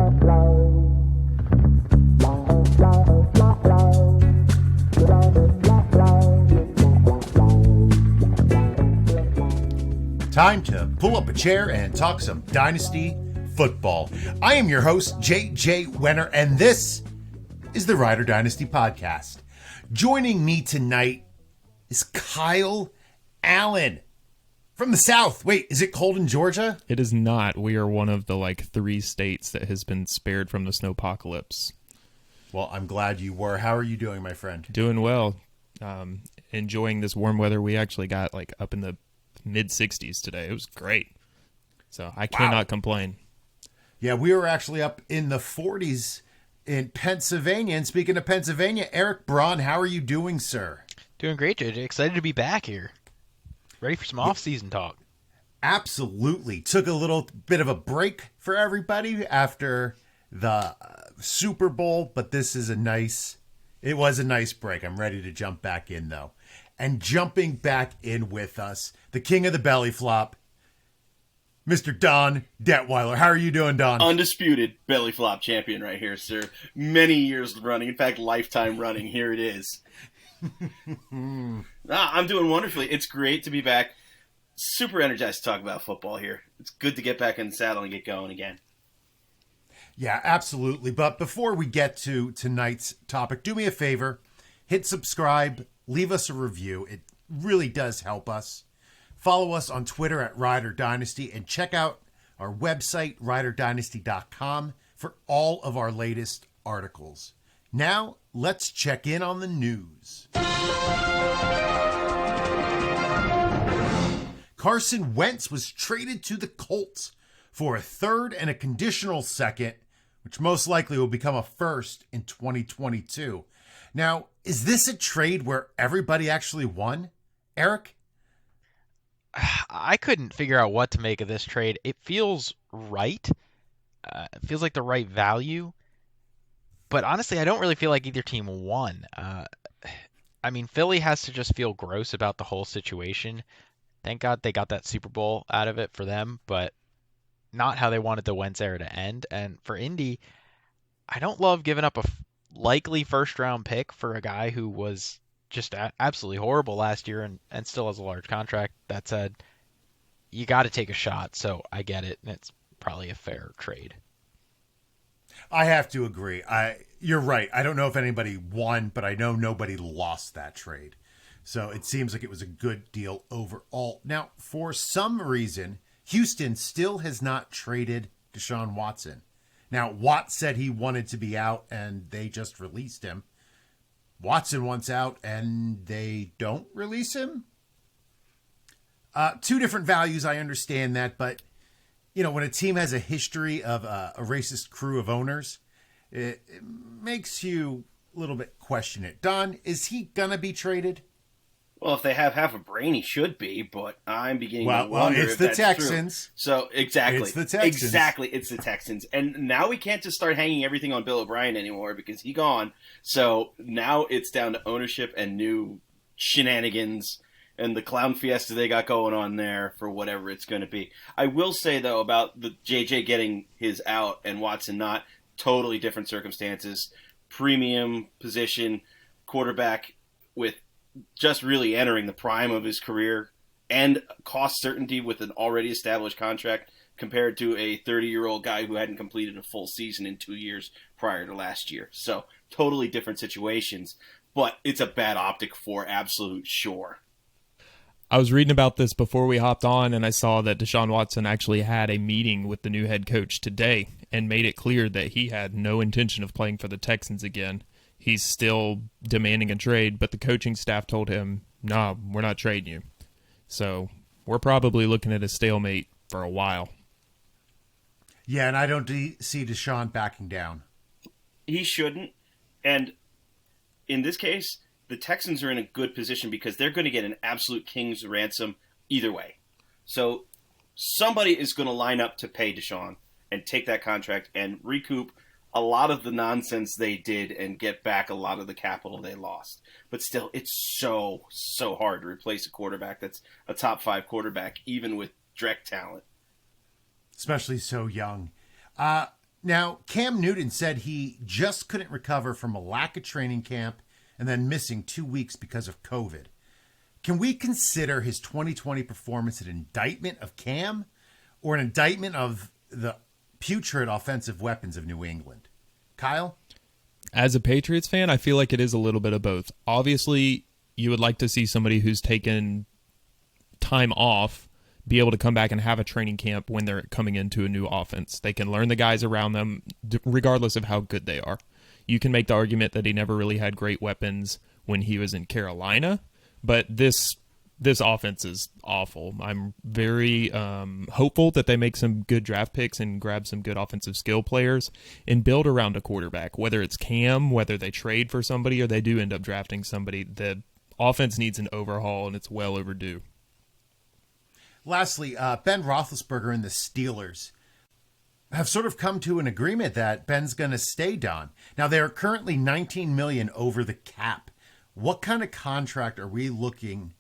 Time to pull up a chair and talk some Dynasty football. I am your host, JJ Wenner, and this is the RoD Dynasty podcast. Joining me tonight is Kyle Allen from the South. Wait, is it cold in Georgia? It is not. We are one of the 3 states that has been spared from the snowpocalypse. Well, I'm glad you were. How are you doing, my friend? Doing well. Enjoying this warm weather. We actually got up in the mid-60s today. It was great. So I cannot complain. Yeah, we were actually up in the 40s in Pennsylvania. And speaking of Pennsylvania, Eric Braun, how are you doing, sir? Doing great, JJ. Excited to be back here. Ready for some off-season talk. Absolutely. Took a little bit of a break for everybody after the Super Bowl, but it was a nice break. I'm ready to jump back in, though. And jumping back in with us, the king of the belly flop, Mr. Don Detwiler. How are you doing, Don? Undisputed belly flop champion right here, sir. Many years running. In fact, lifetime running. Here it is. I'm doing wonderfully. It's great to be back. Super energized to talk about football here. It's good to get back in the saddle and get going again. Yeah, absolutely. But before we get to tonight's topic, do me a favor. Hit subscribe. Leave us a review. It really does help us. Follow us on Twitter at RoD Dynasty and check out our website, RoDdynasty.com, for all of our latest articles. Now, let's check in on the news. Carson Wentz was traded to the Colts for a third and a conditional second, which most likely will become a first in 2022. Now, is this a trade where everybody actually won, Eric? I couldn't figure out what to make of this trade. It feels right. It feels like the right value. But honestly, I don't really feel like either team won. Philly has to just feel gross about the whole situation. Thank God they got that Super Bowl out of it for them, but not how they wanted the Wentz era to end. And for Indy, I don't love giving up a likely first-round pick for a guy who was just absolutely horrible last year and still has a large contract. That said, you got to take a shot, so I get it, and it's probably a fair trade. I have to agree. You're right. I don't know if anybody won, but I know nobody lost that trade. So it seems like it was a good deal overall. Now, for some reason, Houston still has not traded Deshaun Watson. Now, Watt said he wanted to be out, and they just released him. Watson wants out, and they don't release him? Two different values, I understand that, but, when a team has a history of a racist crew of owners, it makes you a little bit question it. Don, is he going to be traded? Well, if they have half a brain, he should be, but I'm beginning to wonder it's if the that's Texans. True. So, exactly. It's the Texans. Exactly, it's the Texans. And now we can't just start hanging everything on Bill O'Brien anymore because he's gone. So now it's down to ownership and new shenanigans and the clown fiesta they got going on there for whatever it's going to be. I will say, though, about the JJ getting his out and Watson not, totally different circumstances. Premium position, quarterback with just really entering the prime of his career and cost certainty with an already established contract compared to a 30-year-old guy who hadn't completed a full season in 2 years prior to last year. So totally different situations, but it's a bad optic for absolute sure. I was reading about this before we hopped on, and I saw that Deshaun Watson actually had a meeting with the new head coach today and made it clear that he had no intention of playing for the Texans again. He's still demanding a trade, but the coaching staff told him, nah, we're not trading you. So we're probably looking at a stalemate for a while. Yeah, and I don't see Deshaun backing down. He shouldn't. And in this case, the Texans are in a good position because they're going to get an absolute king's ransom either way. So somebody is going to line up to pay Deshaun and take that contract and recoup a lot of the nonsense they did and get back a lot of the capital they lost. But still, it's so hard to replace a quarterback that's a top 5 quarterback, even with direct talent. Especially so young. Now, Cam Newton said he just couldn't recover from a lack of training camp and then missing 2 weeks because of COVID. Can we consider his 2020 performance an indictment of Cam or an indictment of the putrid offensive weapons of New England? Kyle? As a Patriots fan, I feel like it is a little bit of both. Obviously, you would like to see somebody who's taken time off be able to come back and have a training camp when they're coming into a new offense. They can learn the guys around them regardless of how good they are. You can make the argument that he never really had great weapons when he was in Carolina, but this offense is awful. I'm very hopeful that they make some good draft picks and grab some good offensive skill players and build around a quarterback, whether it's Cam, whether they trade for somebody or they do end up drafting somebody. The offense needs an overhaul, and it's well overdue. Lastly, Ben Roethlisberger and the Steelers have sort of come to an agreement that Ben's going to stay, Don. Now, they are currently $19 million over the cap. What kind of contract are we looking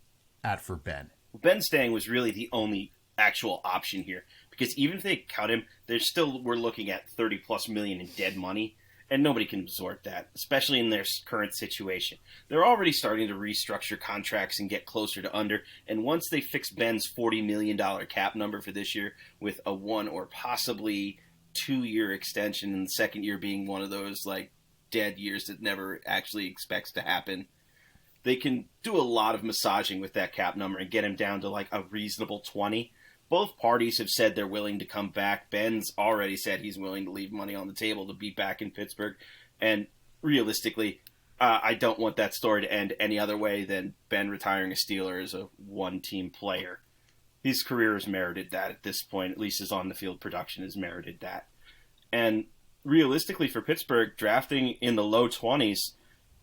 at for Ben? Ben staying was really the only actual option here, because even if they cut him, we're looking at 30 plus million in dead money, and nobody can absorb that, especially in their current situation. They're already starting to restructure contracts and get closer to under, and once they fix Ben's $40 million cap number for this year with a 1 or possibly 2-year extension, and the second year being one of those like dead years that never actually expects to happen, they can do a lot of massaging with that cap number and get him down to like a reasonable 20. Both parties have said they're willing to come back. Ben's already said he's willing to leave money on the table to be back in Pittsburgh. And realistically, I don't want that story to end any other way than Ben retiring a Steeler as a one-team player. His career has merited that at this point. At least his on-the-field production has merited that. And realistically for Pittsburgh, drafting in the low 20s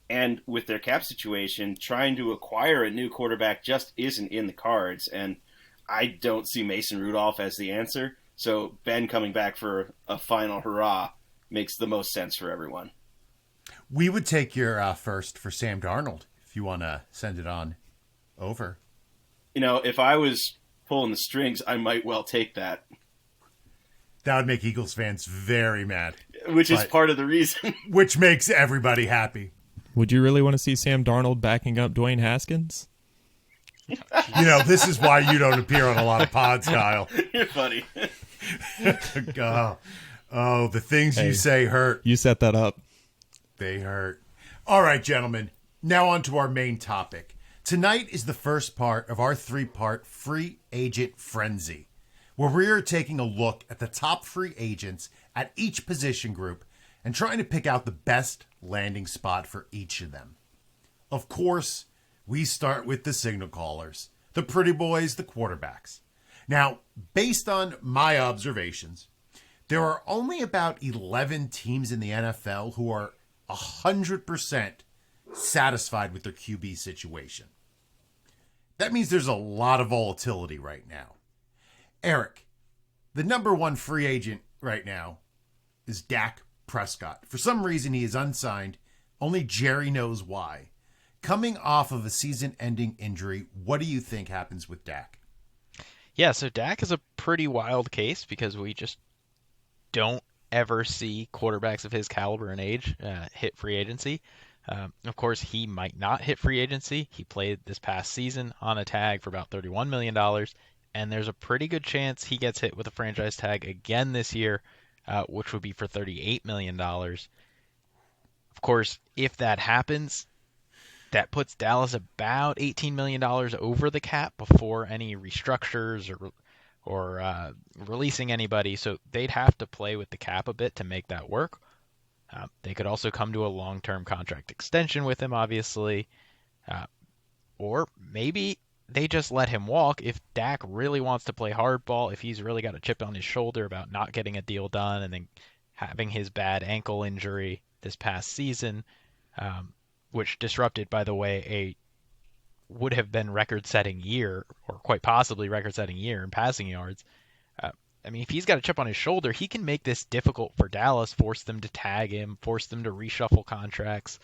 and with their cap situation, trying to acquire a new quarterback just isn't in the cards. And I don't see Mason Rudolph as the answer. So Ben coming back for a final hurrah makes the most sense for everyone. We would take your first for Sam Darnold if you want to send it on over. You know, if I was pulling the strings, I might well take that. That would make Eagles fans very mad. Which is part of the reason. Which makes everybody happy. Would you really want to see Sam Darnold backing up Dwayne Haskins? You know, this is why you don't appear on a lot of pods, Kyle. You're funny. Oh, the things you say hurt. You set that up. They hurt. All right, gentlemen. Now on to our main topic. Tonight is the first part of our 3-part free agent frenzy, where we are taking a look at the top free agents at each position group and trying to pick out the best landing spot for each of them. Of course, we start with the signal callers, the pretty boys, the quarterbacks. Now, based on my observations, there are only about 11 teams in the NFL who are 100% satisfied with their QB situation. That means there's a lot of volatility right now. Eric, the number one free agent right now is Dak Prescott. For some reason, he is unsigned. Only Jerry knows why. Coming off of a season-ending injury, what do you think happens with Dak? Yeah, so Dak is a pretty wild case because we just don't ever see quarterbacks of his caliber and age hit free agency. Of course, he might not hit free agency. He played this past season on a tag for about $31 million, and there's a pretty good chance he gets hit with a franchise tag again this year, which would be for $38 million. Of course, if that happens, that puts Dallas about $18 million over the cap before any restructures or releasing anybody. So they'd have to play with the cap a bit to make that work. They could also come to a long-term contract extension with him, obviously. Or maybe they just let him walk if Dak really wants to play hardball, if he's really got a chip on his shoulder about not getting a deal done and then having his bad ankle injury this past season, which disrupted, by the way, would have been record-setting year, or quite possibly record-setting year in passing yards. I mean, if he's got a chip on his shoulder, he can make this difficult for Dallas, force them to tag him, force them to reshuffle contracts,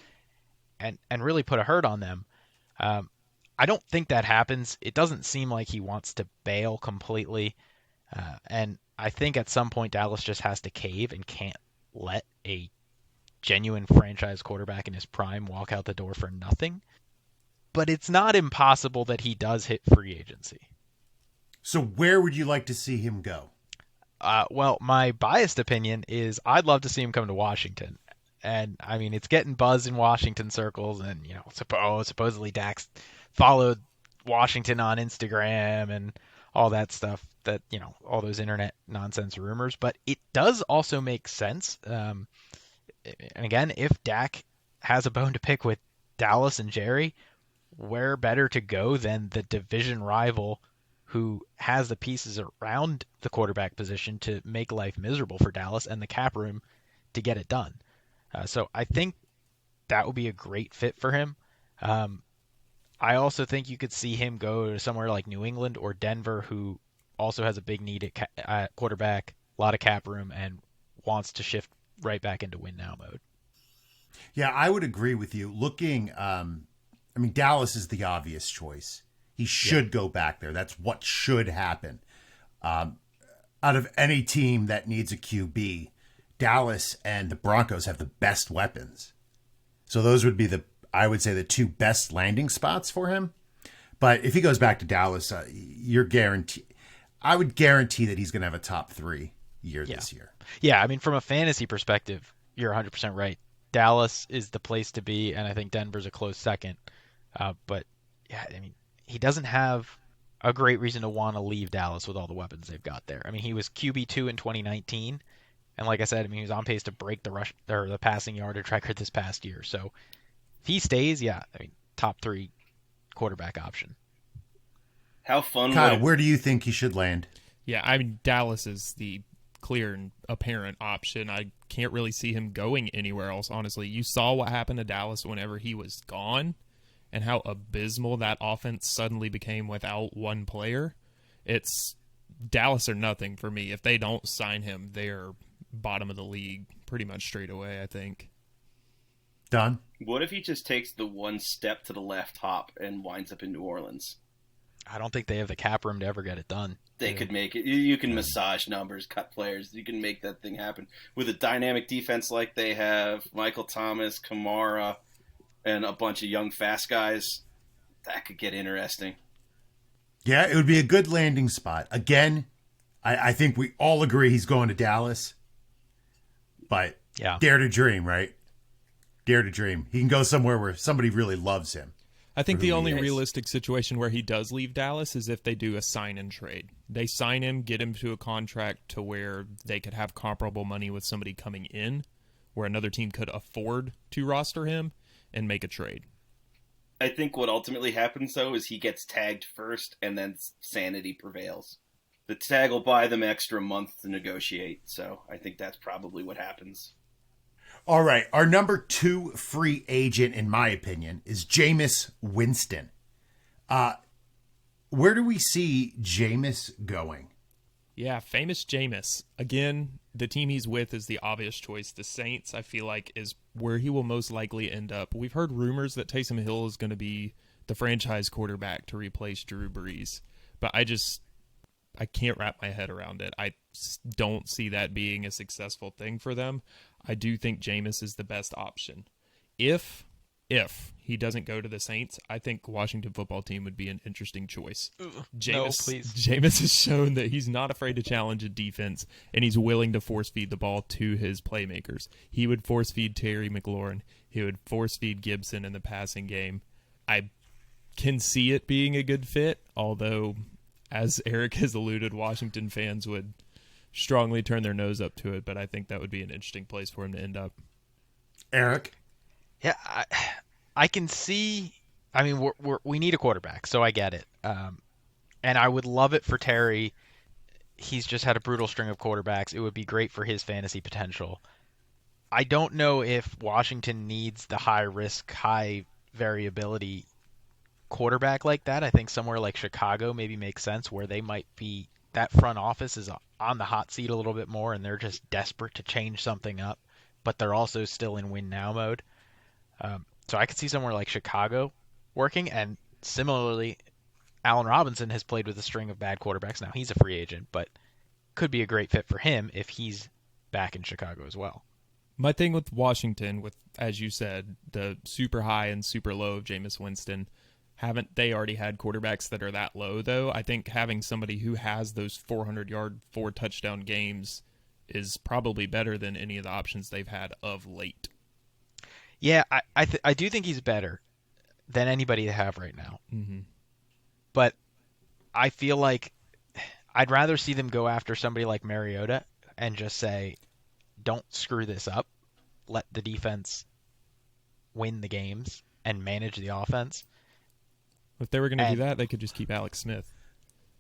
and really put a hurt on them. I don't think that happens. It doesn't seem like he wants to bail completely. And I think at some point Dallas just has to cave and can't let a genuine franchise quarterback in his prime walk out the door for nothing. But it's not impossible that he does hit free agency. So where would you like to see him go? Well, my biased opinion is I'd love to see him come to Washington. And I mean, it's getting buzz in Washington circles, and supposedly Dax followed Washington on Instagram and all that stuff. That all those internet nonsense rumors. But it does also make sense. And again, if Dak has a bone to pick with Dallas and Jerry, where better to go than the division rival who has the pieces around the quarterback position to make life miserable for Dallas and the cap room to get it done. So I think that would be a great fit for him. I also think you could see him go to somewhere like New England or Denver, who also has a big need at quarterback, a lot of cap room, and wants to shift right back into win now mode. Yeah, I would agree with you. Dallas is the obvious choice. He should go back there. That's what should happen. Out of any team that needs a QB, Dallas and the Broncos have the best weapons. So those would be I would say the two best landing spots for him. But if he goes back to Dallas, I would guarantee that he's going to have a top 3 year this year. Yeah, I mean, from a fantasy perspective, you're 100% right. Dallas is the place to be, and I think Denver's a close second. But yeah, I mean, he doesn't have a great reason to want to leave Dallas with all the weapons they've got there. I mean, he was QB2 in 2019, and like I said, I mean, he was on pace to break the rush or the passing yardage record this past year. So if he stays, top 3 quarterback option. How fun! Kyle, where do you think he should land? Yeah, I mean, Dallas is the clear and apparent option. I can't really see him going anywhere else, honestly. You saw what happened to Dallas whenever he was gone and how abysmal that offense suddenly became without one player. It's Dallas or nothing for me. If they don't sign him, they're bottom of the league pretty much straight away, I think. Don? What if he just takes the one step to the left hop and winds up in New Orleans? I don't think they have the cap room to ever get it done. They could make it. You can massage numbers, cut players. You can make that thing happen. With a dynamic defense like they have, Michael Thomas, Kamara, and a bunch of young, fast guys, that could get interesting. Yeah, it would be a good landing spot. Again, I think we all agree he's going to Dallas. But dare to dream, right? Dare to dream. He can go somewhere where somebody really loves him. I think the only realistic situation where he does leave Dallas is if they do a sign and trade. They sign him, get him to a contract to where they could have comparable money with somebody coming in, where another team could afford to roster him and make a trade. I think what ultimately happens, though, is he gets tagged first and then sanity prevails. The tag will buy them extra month to negotiate, so I think that's probably what happens. All right, our number 2 free agent, in my opinion, is Jameis Winston. Where do we see Jameis going? Yeah, famous Jameis. Again, the team he's with is the obvious choice. The Saints, I feel like, is where he will most likely end up. We've heard rumors that Taysom Hill is going to be the franchise quarterback to replace Drew Brees, but I can't wrap my head around it. I don't see that being a successful thing for them. I do think Jameis is the best option. If he doesn't go to the Saints, I think Washington football team would be an interesting choice. Jameis, no, please. Jameis has shown that he's not afraid to challenge a defense, and he's willing to force feed the ball to his playmakers. He would force feed Terry McLaurin. He would force feed Gibson in the passing game. I can see it being a good fit, although, as Eric has alluded, Washington fans would strongly turn their nose up to it, but I think that would be an interesting place for him to end up. Eric? Yeah, I can see. I mean, we need a quarterback, so I get it. And I would love it for Terry. He's just had a brutal string of quarterbacks. It would be great for his fantasy potential. I don't know if Washington needs the high risk, high variability quarterback like that. I think somewhere like Chicago maybe makes sense, where they might be, that front office is on the hot seat a little bit more, and they're just desperate to change something up, but they're also still in win now mode. So I could see somewhere like Chicago working, and similarly, Allen Robinson has played with a string of bad quarterbacks. Now he's a free agent, but could be a great fit for him if he's back in Chicago as well. My thing with Washington, with, as you said, the super high and super low of Jameis Winston, haven't they already had quarterbacks that are that low, though? I think having somebody who has those 400-yard, 4-touchdown games is probably better than any of the options they've had of late. Yeah, I do think he's better than anybody they have right now. Mm-hmm. But I feel like I'd rather see them go after somebody like Mariota and just say, don't screw this up. Let the defense win the games and manage the offense. If they were going to do that, they could just keep Alex Smith.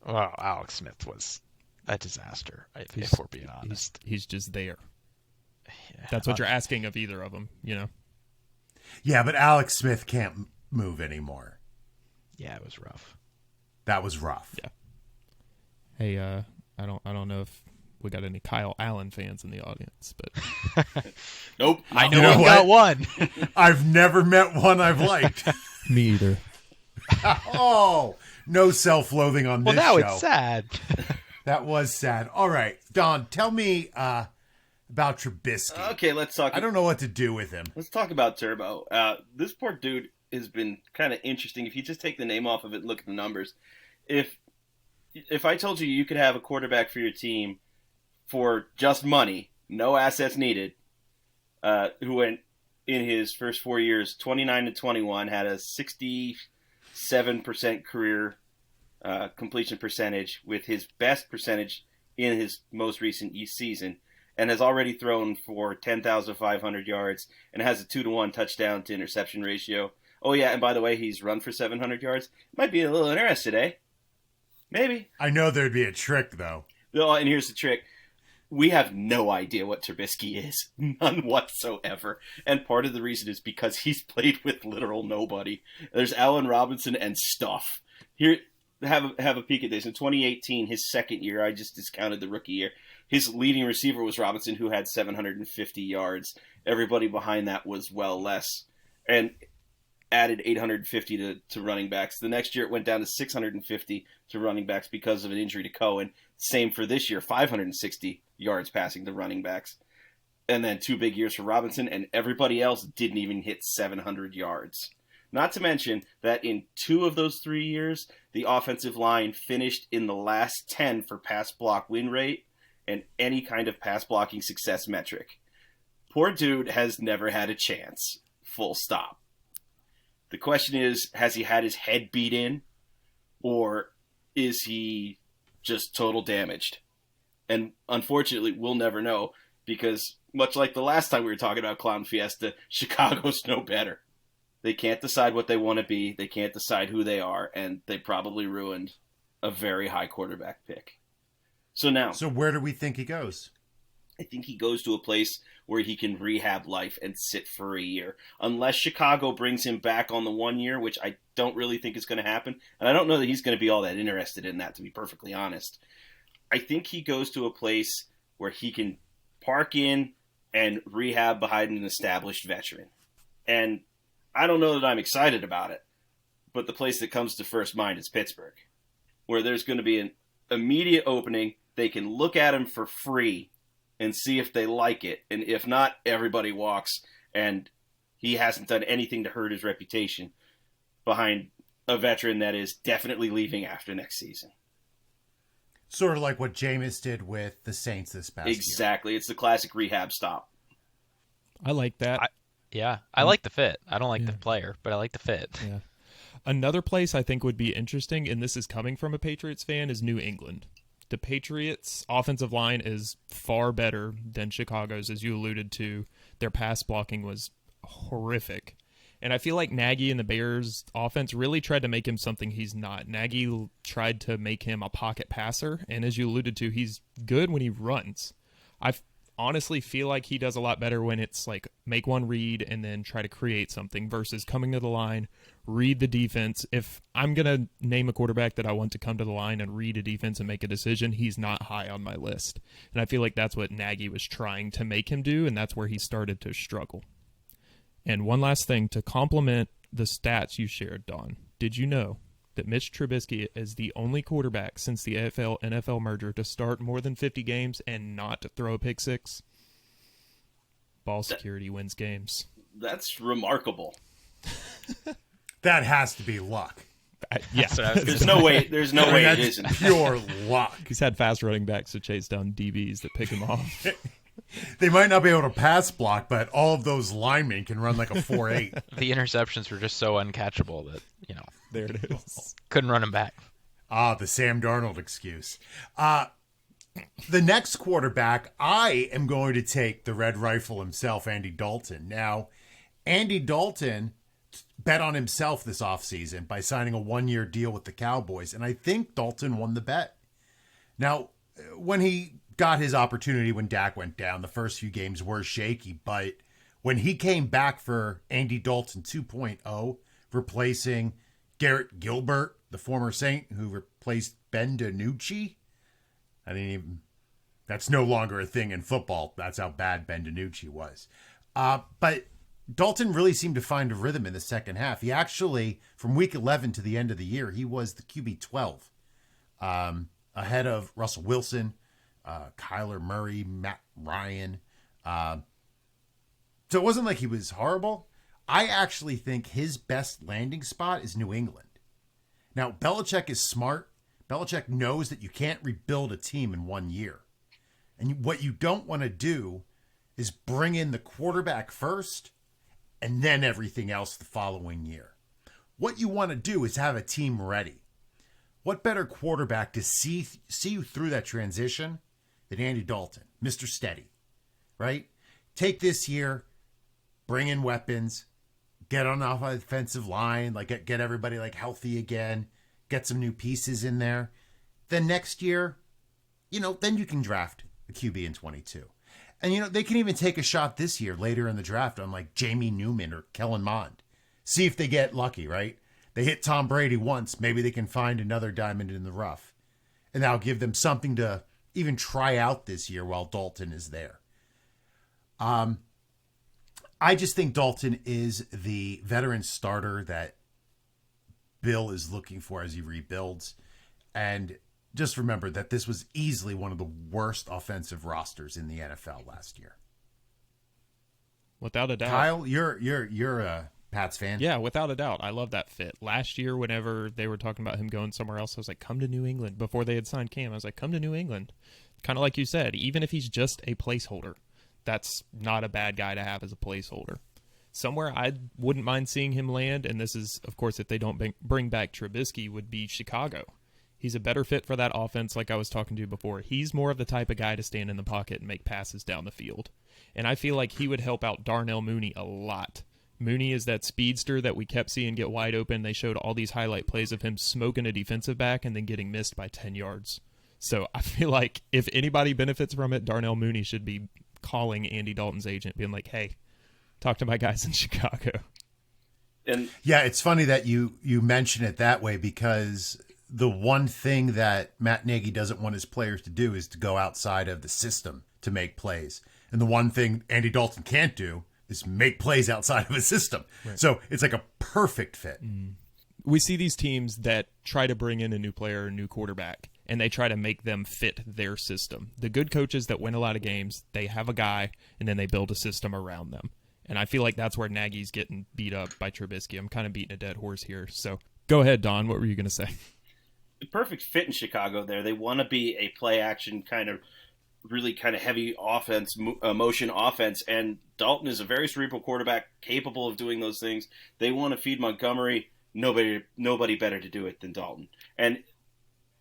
Well, Alex Smith was a disaster, if we're being honest. He's just there. Yeah, That's what you're asking of either of them, Yeah, but Alex Smith can't move anymore. Yeah, it was rough. That was rough. Yeah. Hey, I don't know if we got any Kyle Allen fans in the audience, but Nope. I know You know we what? got one. I've never met one I've liked. me either. Oh, no self-loathing on Well, this now show. it's sad. That was sad. All right, Don, tell me about Trubisky. Okay, let's talk. I don't know what to do with him. Let's talk about Turbo. This poor dude has been kind of interesting. If you just take the name off of it and look at the numbers, if I told you could have a quarterback for your team for just money, no assets needed, who went in his first 4 years 29-21, had a 67% career completion percentage, with his best percentage in his most recent season, and has already thrown for 10,500 yards and has a 2-to-1 touchdown to interception ratio. Oh yeah, and by the way, he's run for 700 yards. Might be a little interested, eh? Maybe. I know there'd be a trick, though. Oh, and here's the trick. We have no idea what Trubisky is. None whatsoever. And part of the reason is because he's played with literal nobody. There's Allen Robinson and stuff. Here, have a peek at this. In 2018, his second year, I just discounted the rookie year, his leading receiver was Robinson, who had 750 yards. Everybody behind that was well less. And added 850 to running backs. The next year it went down to 650 to running backs because of an injury to Cohen. Same for this year, 560 yards passing to running backs. And then 2 big years for Robinson, and everybody else didn't even hit 700 yards. Not to mention that in 2 of those 3 years, the offensive line finished in the last 10 for pass block win rate and any kind of pass blocking success metric. Poor dude has never had a chance. Full stop. The question is, has he had his head beat in, or is he just total damaged? And unfortunately, we'll never know, because much like the last time we were talking about Clown Fiesta, Chicago's no better. They can't decide what they want to be, they can't decide who they are, and they probably ruined a very high quarterback pick. So where do we think he goes? I think he goes to a place where he can rehab life and sit for a year. Unless Chicago brings him back on the 1 year, which I don't really think is going to happen. And I don't know that he's going to be all that interested in that, to be perfectly honest. I think he goes to a place where he can park in and rehab behind an established veteran. And I don't know that I'm excited about it, but the place that comes to first mind is Pittsburgh, where there's going to be an immediate opening. They can look at him for free and see if they like it. And if not, everybody walks, and he hasn't done anything to hurt his reputation behind a veteran that is definitely leaving after next season. Sort of like what Jameis did with the Saints this past year. Exactly. It's the classic rehab stop. I like that. I like the fit. I don't like the player, but I like the fit. Yeah. Another place I think would be interesting, and this is coming from a Patriots fan, is New England. The Patriots' offensive line is far better than Chicago's, as you alluded to. Their pass blocking was horrific. And I feel like Nagy and the Bears' offense really tried to make him something he's not. Nagy tried to make him a pocket passer, and as you alluded to, he's good when he runs. I honestly feel like he does a lot better when it's like make one read and then try to create something versus coming to the line, read the defense. If I'm going to name a quarterback that I want to come to the line and read a defense and make a decision, he's not high on my list. And I feel like that's what Nagy was trying to make him do, and that's where he started to struggle. And one last thing to complement the stats you shared, Don. Did you know that Mitch Trubisky is the only quarterback since the AFL-NFL merger to start more than 50 games and not to throw a pick six? ball security wins games. That's remarkable. That has to be luck. Yeah, There's no way it isn't. Pure luck. he's had fast running backs to chase down DBs that pick him off. They might not be able to pass block, but all of those linemen can run like a 4.8. The interceptions were just so uncatchable that, There it is. couldn't run them back. The Sam Darnold excuse. The next quarterback, I am going to take the Red Rifle himself, Andy Dalton. Now, Andy Dalton bet on himself this offseason by signing a 1-year deal with the Cowboys, and I think Dalton won the bet. Now, when he got his opportunity when Dak went down, the first few games were shaky, but when he came back for Andy Dalton 2.0, replacing Garrett Gilbert, the former Saint who replaced Ben DiNucci, that's no longer a thing in football. That's how bad Ben DiNucci was. But Dalton really seemed to find a rhythm in the second half. He actually, from week 11 to the end of the year, he was the QB 12, ahead of Russell Wilson, Kyler Murray, Matt Ryan. So it wasn't like he was horrible. I actually think his best landing spot is New England. Now, Belichick is smart. Belichick knows that you can't rebuild a team in 1 year. And what you don't want to do is bring in the quarterback first and then everything else the following year. What you want to do is have a team ready. What better quarterback to see you through that transition than Andy Dalton, Mr. Steady, right? Take this year, bring in weapons, get on the offensive line, get everybody healthy again, get some new pieces in there. Then next year, then you can draft a QB in 22. And, they can even take a shot this year later in the draft on Jamie Newman or Kellen Mond. See if they get lucky, right? They hit Tom Brady once. Maybe they can find another diamond in the rough. And that'll give them something to even try out this year while Dalton is there. I just think Dalton is the veteran starter that Bill is looking for as he rebuilds. And just remember that this was easily one of the worst offensive rosters in the NFL last year. Without a doubt. Kyle, you're a Pats fan? Yeah, without a doubt. I love that fit. Last year, whenever they were talking about him going somewhere else, I was like, come to New England. Before they had signed Cam, I was like, come to New England. Kind of like you said, even if he's just a placeholder, that's not a bad guy to have as a placeholder. Somewhere I wouldn't mind seeing him land, and this is, of course, if they don't bring back Trubisky, would be Chicago. He's a better fit for that offense, like I was talking to before. He's more of the type of guy to stand in the pocket and make passes down the field. And I feel like he would help out Darnell Mooney a lot. Mooney is that speedster that we kept seeing get wide open. They showed all these highlight plays of him smoking a defensive back and then getting missed by 10 yards. So I feel like if anybody benefits from it, Darnell Mooney should be calling Andy Dalton's agent, being like, hey, talk to my guys in Chicago. And yeah, it's funny that you mention it that way, because the one thing that Matt Nagy doesn't want his players to do is to go outside of the system to make plays. And the one thing Andy Dalton can't do is make plays outside of a system. Right. So it's like a perfect fit. We see these teams that try to bring in a new player, a new quarterback, and they try to make them fit their system. The good coaches that win a lot of games, they have a guy, and then they build a system around them. And I feel like that's where Nagy's getting beat up by Trubisky. I'm kind of beating a dead horse here. So go ahead, Don. What were you going to say? The perfect fit in Chicago there. They want to be a play-action really heavy offense, motion offense, and Dalton is a very cerebral quarterback, capable of doing those things. They want to feed Montgomery. Nobody better to do it than Dalton. And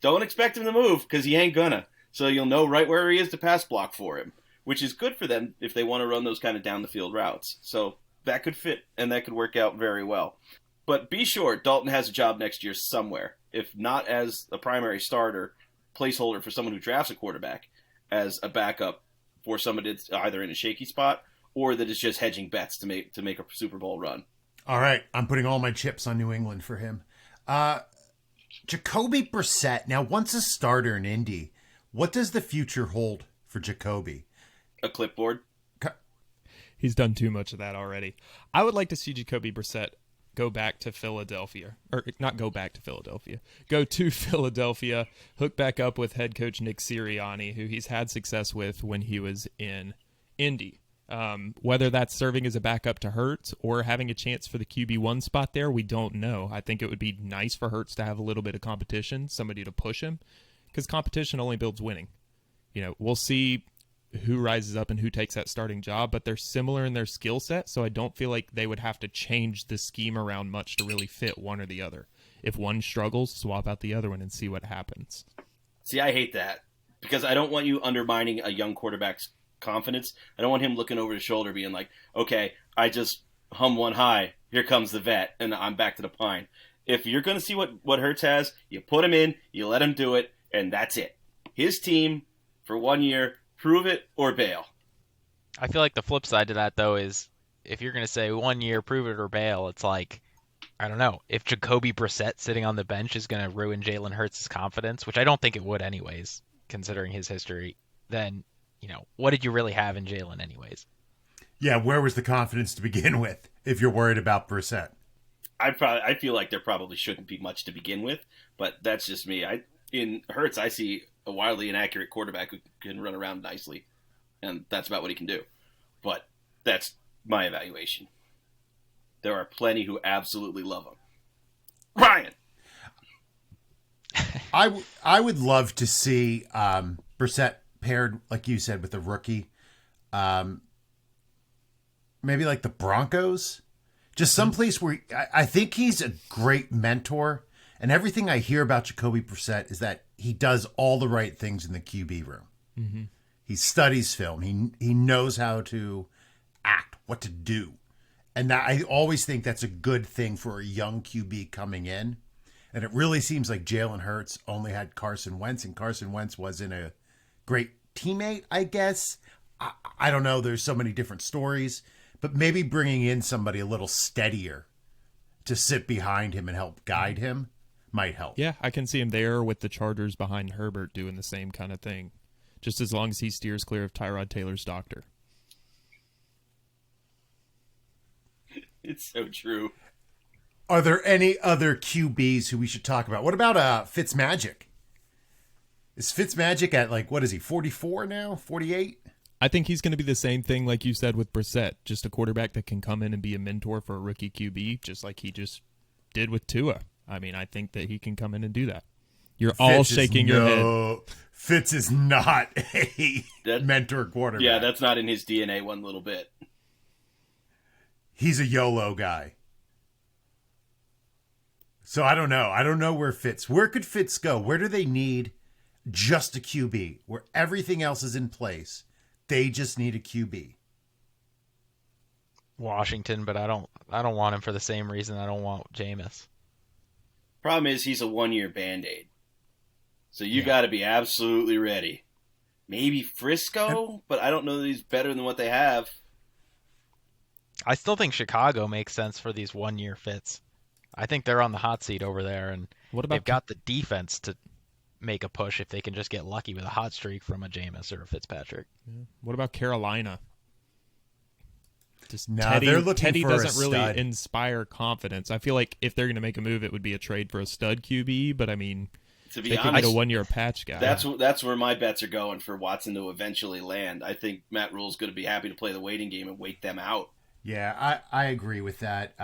don't expect him to move, because he ain't gonna. So you'll know right where he is to pass block for him, which is good for them if they want to run those kind of down-the-field routes. So that could fit, and that could work out very well. But be sure, Dalton has a job next year somewhere, if not as a primary starter, placeholder for someone who drafts a quarterback, as a backup for somebody that's either in a shaky spot or that is just hedging bets to make a Super Bowl run. All right, I'm putting all my chips on New England for him. Jacoby Brissett, now once a starter in Indy, what does the future hold for Jacoby? A clipboard. He's done too much of that already. I would like to see Jacoby Brissett go back to Philadelphia. Or not go back to Philadelphia. Go to Philadelphia, hook back up with head coach Nick Sirianni, who he's had success with when he was in Indy. Whether that's serving as a backup to Hurts or having a chance for the QB1 spot there, we don't know. I think it would be nice for Hurts to have a little bit of competition, somebody to push him, because competition only builds winning. We'll see who rises up and who takes that starting job, but they're similar in their skill set, so I don't feel like they would have to change the scheme around much to really fit one or the other. If one struggles, swap out the other one and see what happens. See, I hate that because I don't want you undermining a young quarterback's confidence. I don't want him looking over his shoulder being like, okay, I just hum one high. Here comes the vet, and I'm back to the pine. If you're going to see what Hurts has, you put him in, you let him do it, and that's it. His team for 1 year, prove it or bail. I feel like the flip side to that, though, is if you're going to say 1 year, prove it or bail, it's like, I don't know, if Jacoby Brissett sitting on the bench is going to ruin Jalen Hurts' confidence, which I don't think it would anyways, considering his history, then, what did you really have in Jalen anyways? Yeah, where was the confidence to begin with if you're worried about Brissett? I feel like there probably shouldn't be much to begin with, but that's just me. In Hurts, I see a wildly inaccurate quarterback who can run around nicely, and that's about what he can do. But that's my evaluation. There are plenty who absolutely love him. Ryan! I would love to see Brissett paired, like you said, with a rookie. Maybe like the Broncos. Just someplace where I think he's a great mentor. And everything I hear about Jacoby Brissett is that he does all the right things in the QB room. Mm-hmm. He studies film. He knows how to act, what to do. And I always think that's a good thing for a young QB coming in. And it really seems like Jalen Hurts only had Carson Wentz, and Carson Wentz wasn't a great teammate, I guess. I don't know. There's so many different stories. But maybe bringing in somebody a little steadier to sit behind him and help guide him might help. Yeah, I can see him there with the Chargers behind Herbert doing the same kind of thing. Just as long as he steers clear of Tyrod Taylor's doctor. It's so true. Are there any other QBs who we should talk about? What about Fitzmagic? Is Fitzmagic at what is he, 44 now? 48? I think he's going to be the same thing like you said with Brissett, just a quarterback that can come in and be a mentor for a rookie QB, just like he just did with Tua. I mean, I think that he can come in and do that. You're all shaking your head. Fitz is not a mentor quarterback. Yeah, that's not in his DNA one little bit. He's a YOLO guy. So I don't know. I don't know where could Fitz go? Where do they need just a QB? Where everything else is in place. They just need a QB. Washington, but I don't want him for the same reason I don't want Jameis. Problem is he's a 1 year Band-Aid. So you got to be absolutely ready. Maybe Frisco, but I don't know that he's better than what they have. I still think Chicago makes sense for these 1 year fits. I think they're on the hot seat over there, and they've got the defense to make a push if they can just get lucky with a hot streak from a Jameis or a Fitzpatrick. Yeah. What about Carolina? Just they're looking Teddy for doesn't a really stud. Inspire confidence. I feel like if they're going to make a move, it would be a trade for a stud QB, but I mean, To be they could honest, get a 1 year patch guy. that's where my bets are going for Watson to eventually land. I think Matt Rule's going to be happy to play the waiting game and wait them out. Yeah, I agree with that.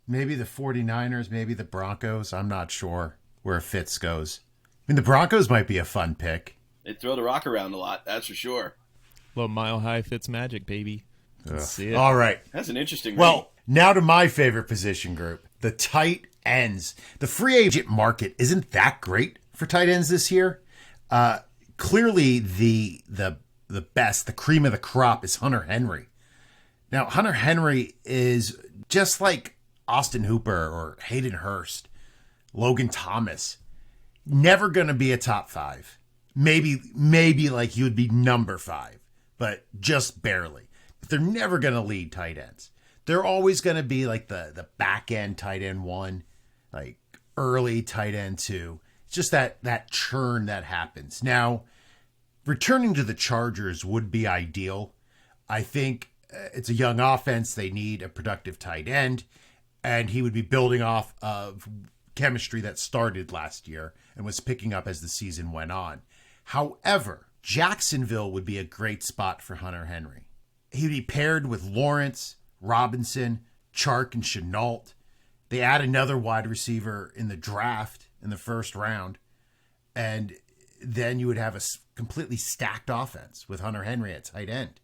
Maybe the 49ers, maybe the Broncos. I'm not sure where Fitz goes. I mean, the Broncos might be a fun pick. They throw the rock around a lot, that's for sure. Little mile high Fitz magic, baby. Let's see it. All right. That's an interesting Well, now to my favorite position group, the tight ends. The free agent market isn't that great for tight ends this year. Clearly, the best, the cream of the crop is Hunter Henry. Now, Hunter Henry is just like Austin Hooper or Hayden Hurst, Logan Thomas. Never going to be a top 5. Maybe like he would be number 5, but just barely. But they're never going to lead tight ends. They're always going to be like the back end tight end 1, like early tight end 2. It's just that churn that happens. Now, returning to the Chargers would be ideal. I think it's a young offense. They need a productive tight end, and he would be building off of chemistry that started last year and was picking up as the season went on. However, Jacksonville would be a great spot for Hunter Henry. He'd be paired with Lawrence, Robinson, Chark, and Chenault. They add another wide receiver in the draft in the first round. And then you would have a completely stacked offense with Hunter Henry at tight end.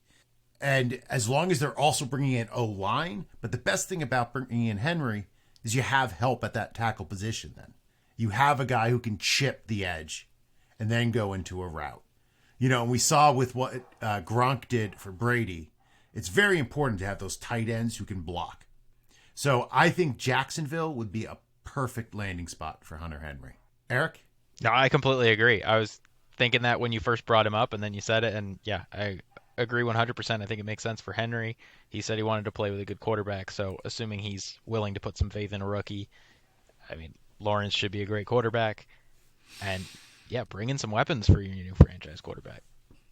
And as long as they're also bringing in O-line, but the best thing about bringing in Henry is you have help at that tackle position then. You have a guy who can chip the edge and then go into a route. You know, and we saw with what Gronk did for Brady, it's very important to have those tight ends who can block. So I think Jacksonville would be a perfect landing spot for Hunter Henry. Eric? No, I completely agree. I was thinking that when you first brought him up, and then you said it, and yeah, I agree 100%. I think it makes sense for Henry. He said he wanted to play with a good quarterback, so assuming he's willing to put some faith in a rookie, I mean, Lawrence should be a great quarterback. And yeah, bring in some weapons for your new franchise quarterback.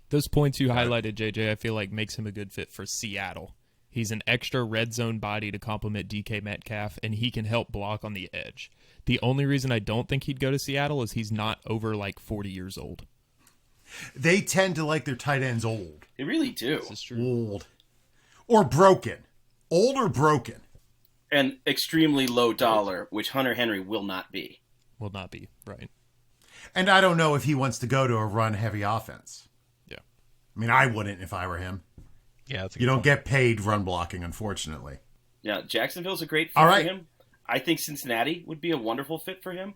Those points you highlighted, JJ, I feel like makes him a good fit for Seattle. He's an extra red zone body to complement DK Metcalf, and he can help block on the edge. The only reason I don't think he'd go to Seattle is he's not over like 40 years old. They tend to like their tight ends old. They really do. This is true. Old. Or broken. Old or broken. And extremely low dollar, which Hunter Henry will not be. Will not be, right. And I don't know if he wants to go to a run-heavy offense. Yeah. I mean, I wouldn't if I were him. Yeah, that's a You good don't point. get paid run blocking, unfortunately. Yeah, Jacksonville's a great fit All right. for him. I think Cincinnati would be a wonderful fit for him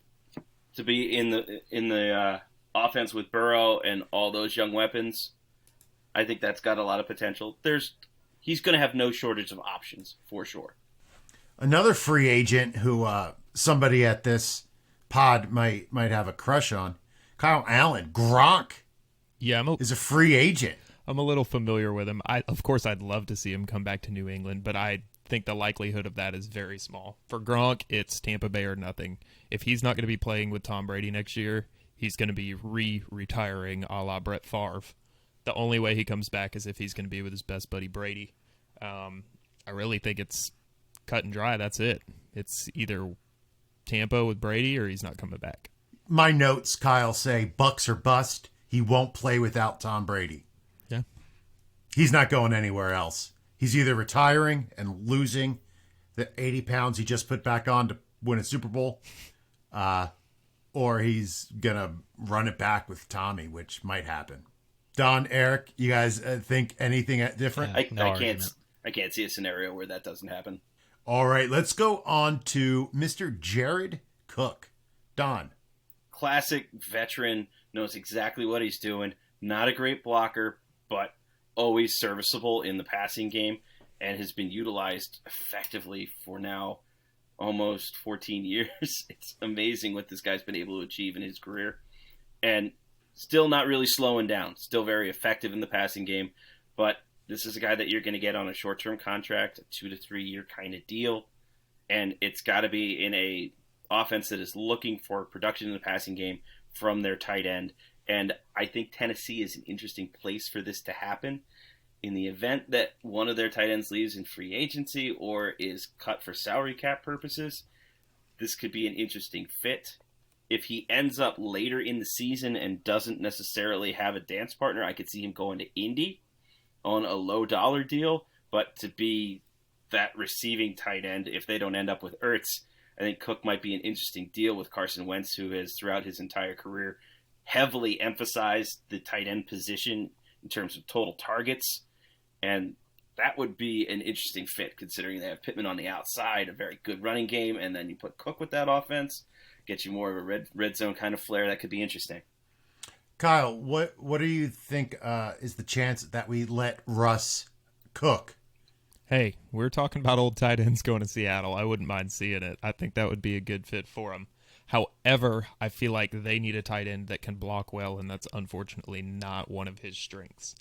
to be in the offense with Burrow and all those young weapons. I think that's got a lot of potential. He's going to have no shortage of options for sure. Another free agent who somebody at this pod might have a crush on, Kyle Allen. Gronk Yeah, is a free agent. I'm a little familiar with him. Of course, I'd love to see him come back to New England, but I think the likelihood of that is very small. For Gronk, it's Tampa Bay or nothing. If he's not going to be playing with Tom Brady next year, he's going to be retiring a la Brett Favre. The only way he comes back is if he's going to be with his best buddy Brady. I really think it's cut and dry. That's it. It's either Tampa with Brady or he's not coming back. My notes, Kyle, say Bucks or bust. He won't play without Tom Brady. Yeah. He's not going anywhere else. He's either retiring and losing the 80 pounds he just put back on to win a Super Bowl, or he's going to run it back with Tommy, which might happen. Don, Eric, you guys think anything different? Yeah. I can't see a scenario where that doesn't happen. All right, let's go on to Mr. Jared Cook. Don. Classic veteran, knows exactly what he's doing. Not a great blocker, but always serviceable in the passing game and has been utilized effectively for now almost 14 years. It's amazing what this guy's been able to achieve in his career. And still not really slowing down. Still very effective in the passing game. But this is a guy that you're going to get on a short-term contract, a 2 to 3 year kind of deal. And it's got to be in a offense that is looking for production in the passing game from their tight end. And I think Tennessee is an interesting place for this to happen. In the event that one of their tight ends leaves in free agency or is cut for salary cap purposes, this could be an interesting fit. If he ends up later in the season and doesn't necessarily have a dance partner, I could see him going to Indy on a low dollar deal. But to be that receiving tight end, if they don't end up with Ertz, I think Cook might be an interesting deal with Carson Wentz, who has throughout his entire career heavily emphasized the tight end position in terms of total targets. And that would be an interesting fit, considering they have Pittman on the outside, a very good running game, and then you put Cook with that offense, get you more of a red zone kind of flair. That could be interesting. Kyle, what do you think is the chance that we let Russ cook? Hey, we're talking about old tight ends going to Seattle. I wouldn't mind seeing it. I think that would be a good fit for him. However, I feel like they need a tight end that can block well, and that's unfortunately not one of his strengths.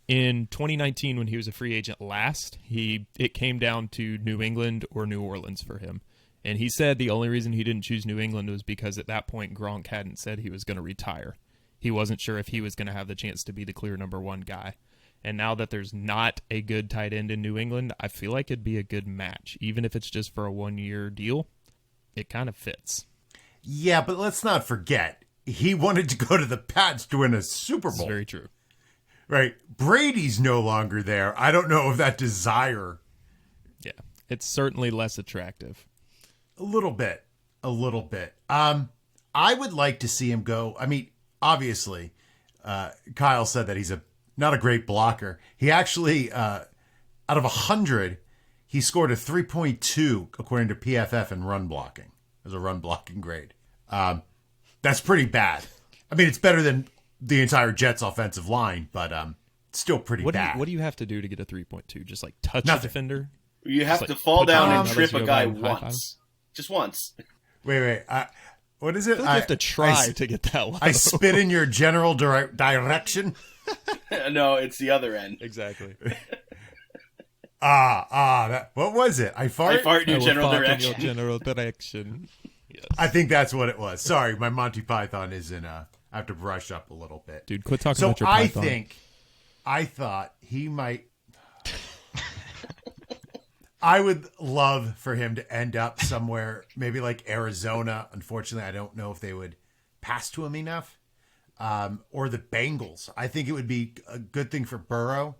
In 2019, when he was a free agent last, it came down to New England or New Orleans for him. And he said the only reason he didn't choose New England was because at that point Gronk hadn't said he was going to retire. He wasn't sure if he was going to have the chance to be the clear number one guy. And now that there's not a good tight end in New England, I feel like it'd be a good match. Even if it's just for a 1-year deal, it kind of fits. Yeah, but let's not forget, he wanted to go to the Pats to win a Super Bowl. That's very true. Right. Brady's no longer there. I don't know if that desire. Yeah, it's certainly less attractive. A little bit. I would like to see him go. I mean, obviously, Kyle said that he's not a great blocker. He actually, out of 100, he scored a 3.2 according to PFF in run blocking as a run blocking grade. That's pretty bad. I mean, it's better than the entire Jets offensive line, but still pretty bad. What do you have to do to get a 3.2? Just like touch Nothing. a defender? You have Just, to like, fall put down down and unless trip you a go guy by and high five? once. Just once. Wait. What is it? I feel like you have to try to get that low. I spit in your general direction. No, it's the other end. Exactly. What was it? I fart? I fart in your I will general fart in direction. your general direction. Yes. I think that's what it was. Sorry, my Monty Python is in. I have to brush up a little bit. Dude, quit talking So about your Python. I thought he might. I would love for him to end up somewhere, maybe like Arizona. Unfortunately, I don't know if they would pass to him enough. Or the Bengals. I think it would be a good thing for Burrow,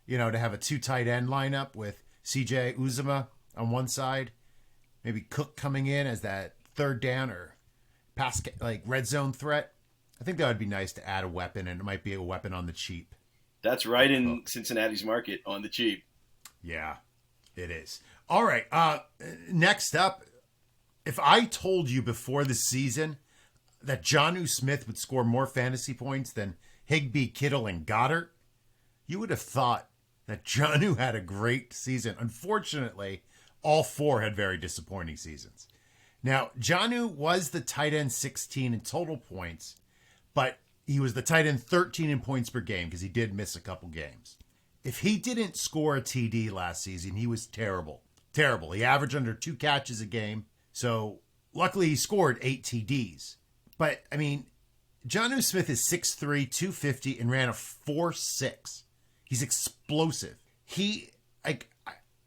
to have a 2 tight end lineup with CJ Uzomah on one side, maybe Cook coming in as that third down or pass, like red zone threat. I think that would be nice to add a weapon, and it might be a weapon on the cheap. That's right in Cincinnati's market on the cheap. Yeah, it is. All right. Next up, if I told you before the season that Jonnu Smith would score more fantasy points than Higbee, Kittle, and Goddard, you would have thought that Jonnu had a great season. Unfortunately, all 4 had very disappointing seasons. Now, Jonnu was the tight end 16 in total points, but he was the tight end 13 in points per game because he did miss a couple games. If he didn't score a TD last season, he was terrible. Terrible. He averaged under 2 catches a game. So luckily he scored 8 TDs. But, I mean, Jonnu Smith is 6'3", 250, and ran a 4.6. He's explosive. He had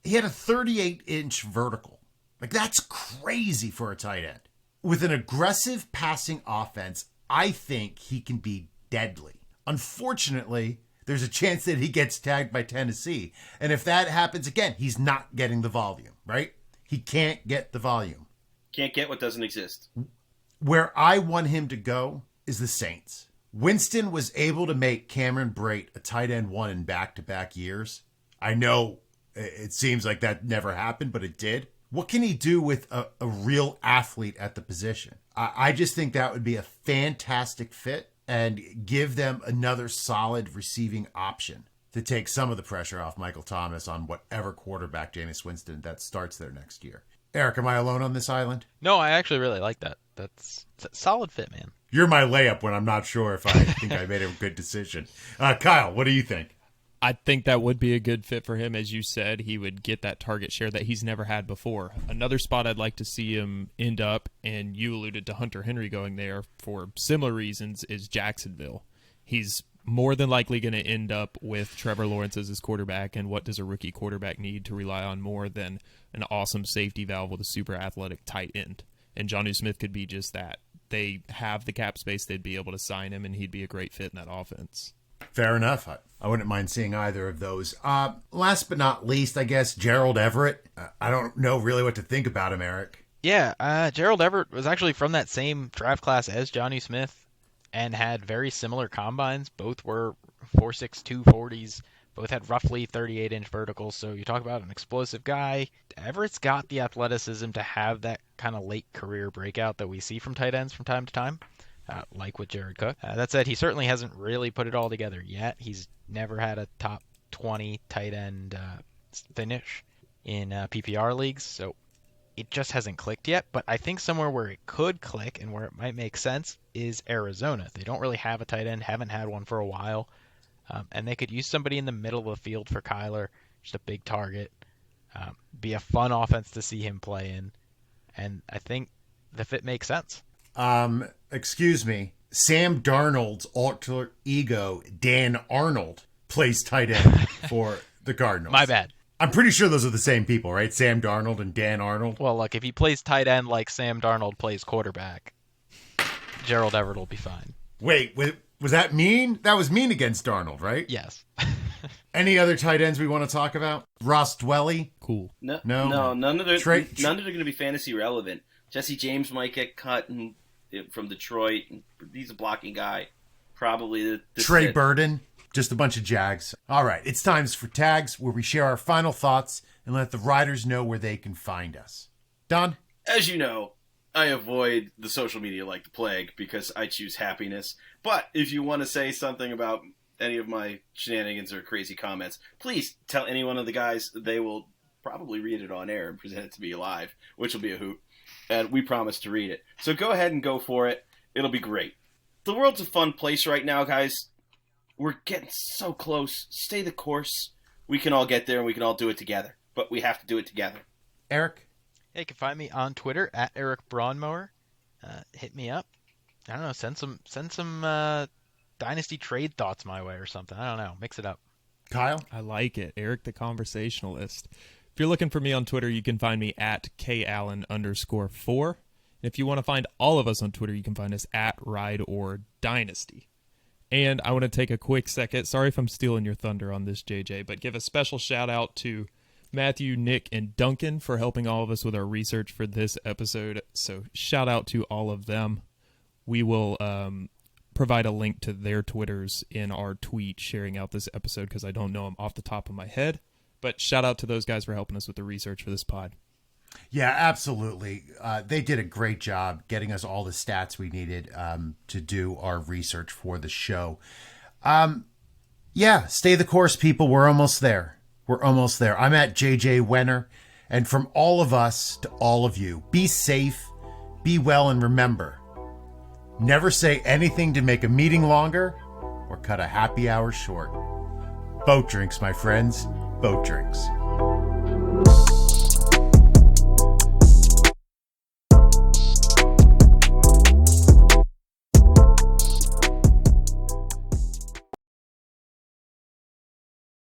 a 38-inch vertical. Like, that's crazy for a tight end. With an aggressive passing offense, I think he can be deadly. Unfortunately, there's a chance that he gets tagged by Tennessee. And if that happens again, he's not getting the volume, right? He can't get the volume. Can't get what doesn't exist. Where I want him to go is the Saints. Winston was able to make Cameron Brate a tight end 1 in back-to-back years. I know it seems like that never happened, but it did. What can he do with a real athlete at the position? I just think that would be a fantastic fit and give them another solid receiving option to take some of the pressure off Michael Thomas on whatever quarterback Jameis Winston that starts there next year. Eric, am I alone on this island? No, I actually really like that. That's a solid fit, man. You're my layup when I'm not sure if I think I made a good decision. Kyle, what do you think? I think that would be a good fit for him. As you said, he would get that target share that he's never had before. Another spot I'd like to see him end up, and you alluded to Hunter Henry going there for similar reasons, is Jacksonville. He's more than likely going to end up with Trevor Lawrence as his quarterback, and what does a rookie quarterback need to rely on more than an awesome safety valve with a super athletic tight end? And Jonnu Smith could be just that. They have the cap space, they'd be able to sign him, and he'd be a great fit in that offense. Fair enough. I wouldn't mind seeing either of those. Last but not least, I guess, Gerald Everett. I don't know really what to think about him, Eric. Yeah, Gerald Everett was actually from that same draft class as Jonnu Smith and had very similar combines. Both were 4.62 40s. Both had roughly 38-inch verticals. So you talk about an explosive guy. Everett's got the athleticism to have that kind of late career breakout that we see from tight ends from time to time. Like with Jared Cook. That said, he certainly hasn't really put it all together yet. He's never had a top 20 tight end finish in PPR leagues, so it just hasn't clicked yet. But I think somewhere where it could click and where it might make sense is Arizona. They don't really have a tight end, haven't had one for a while, and they could use somebody in the middle of the field for Kyler, just a big target, be a fun offense to see him play in, and I think the fit makes sense. Excuse me. Sam Darnold's alter ego, Dan Arnold, plays tight end for the Cardinals. My bad. I'm pretty sure those are the same people, right? Sam Darnold and Dan Arnold. Well, look, if he plays tight end like Sam Darnold plays quarterback, Gerald Everett will be fine. Wait, Was that mean? That was mean against Darnold, right? Yes. Any other tight ends we want to talk about? Ross Dwelly? Cool. No, No. none of them. Trey- None of them are going to be fantasy relevant. Jesse James might get cut from Detroit. He's a blocking guy. Probably Trey Burden? Just a bunch of Jags. All right, it's time for Tags, where we share our final thoughts and let the riders know where they can find us. Don? As you know, I avoid the social media like the plague because I choose happiness. But if you want to say something about any of my shenanigans or crazy comments, please tell any one of the guys. They will probably read it on air and present it to me live, which will be a hoot. And we promise to read it. So go ahead and go for it. It'll be great. The world's a fun place right now, guys. We're getting so close. Stay the course. We can all get there and we can all do it together. But we have to do it together. Eric? Hey, you can find me on Twitter at Eric Braunmower. Hit me up. I don't know. Send some Dynasty trade thoughts my way or something. I don't know. Mix it up. Kyle? I like it. Eric the Conversationalist. If you're looking for me on Twitter, you can find me at @kallen_4. And if you want to find all of us on Twitter, you can find us at Ride or Dynasty. And I want to take a quick second. Sorry if I'm stealing your thunder on this, JJ, but give a special shout out to Matthew, Nick, and Duncan for helping all of us with our research for this episode. So shout out to all of them. We will provide a link to their Twitters in our tweet sharing out this episode because I don't know them off the top of my head. But shout out to those guys for helping us with the research for this pod. Yeah, absolutely. They did a great job getting us all the stats we needed to do our research for the show. Yeah, stay the course, people. We're almost there. We're almost there. I'm at JJ Wenner. And from all of us to all of you, be safe, be well, and remember, never say anything to make a meeting longer or cut a happy hour short. Boat drinks, my friends. Boat drinks.